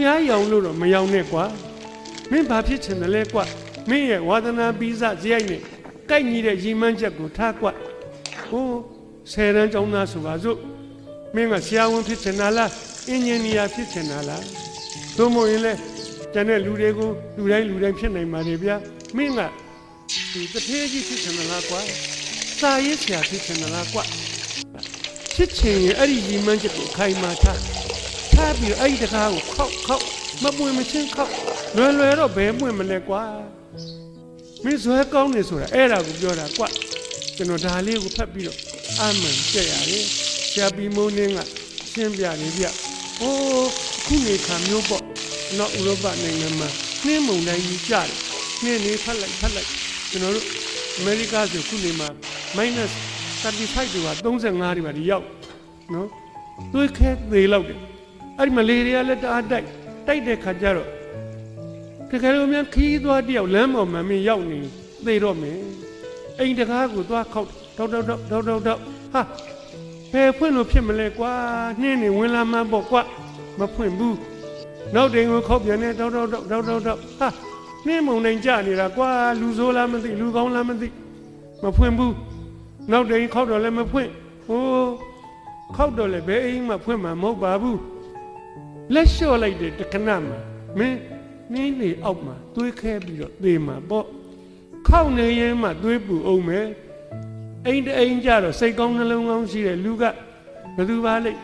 များရောင်လို့တော့မရောင်နဲ့ကွာမင်းဘာဖြစ်ချင်တယ်လဲကွာမင်းရဲ့ဝါသနာပိစဇယိုက်နဲ့ကိုက်ညီတဲ့ရည်မှန်းချက်ကိုထားကွာဟို10 တန်းကျောင်းသားဆိုပါစို့မင်းကဆရာဝန်ဖြစ်ချင်တာလားအင်ဂျင်နီယာဖြစ်ချင်တာလားသို့မဟုတ်ရင်လဲကျန်တဲ့လူတွေကိုလူတိုင်းဖြစ်နိုင်ပါတယ်ဗျာမင်းကဒီတစ်ထေးကြီးဖြစ်ချင်တာလားကွာစာရေးဆရာဖြစ်ချင်တာလားကွာဖြစ်ချင်ရင်အဲ့ဒီရည်မှန်းချက်ကိုခိုင်မာထားပြီးအဲ့ဒီတကားကိုခောက်မပွင့်မချင်းခောက်လွယ်တော့ဘယ်ပွင့်မလဲကွာမင်းဇွဲကောင်းနေဆိုတာအဲ့ဒါကိုပြောတာကွာကျွန်တော်ဒါလေးကိုဖတ်ပြီးတော့အမှန်ကြက်ရတယ်ဆရာပီမိုးနှင်းကရှင်းပြတယ်ဗျဟိုးခုနေခါမျိုးပေါ့နောက်ဥရောပနိုင်ငံမှာနှင်းမုန်တိုင်းကြီးကြတယ်နှင်းနေဖတ်လိုက်ကျွန်တော်တို့အမေရိကဆိုခုနေမှာ -35 တွေပါ35တွေပါဒီရောက်နော်သွေးခဲသေးလောက်တယ်အဲ့ဒီမလေးတွေကလည်းတအားတိုက်တဲ့ခါကျတော့တကယ်လို့များခီးသွားတယောက်လမ်းပေါ်မှာမင်းရောက်နေသေတော့မယ်အိမ်တကားကိုသွားခောက်တောက်ဟာဘယ်ဖွင့်လို့ဖြစ်မလဲကွာနှင်းနေဝင်လာမှပေါ့ကွာမဖွင့်ဘူးနောက်တိမ်ကိုခောက်ပြန်နေတောက်ဟာနှင်းမုံနိုင်ကြနေတာကွာလူဆိုးလားမသိလူကောင်းလားမသိမဖွင့်ဘူးနောက်တိမ်ခောက်တော့လည်းမဖွင့်ဟိုးခောက်တော့လည်းဘယ်အိမ်မှဖွင့်မှာမဟုတ်ပါဘူးလက်လျှော့လိုက်တဲ့တခဏမှာမင်းနေအောက်မှာသွေးခဲပြီးတော့သေမှာပေါ့ခောက်နေရင်မှသွေးပူအောင်မယ်အိမ်ကြတော့စိတ်ကောင်းနှလုံးကောင်းရှိတဲ့လူကဘယ်သူပါလိမ့်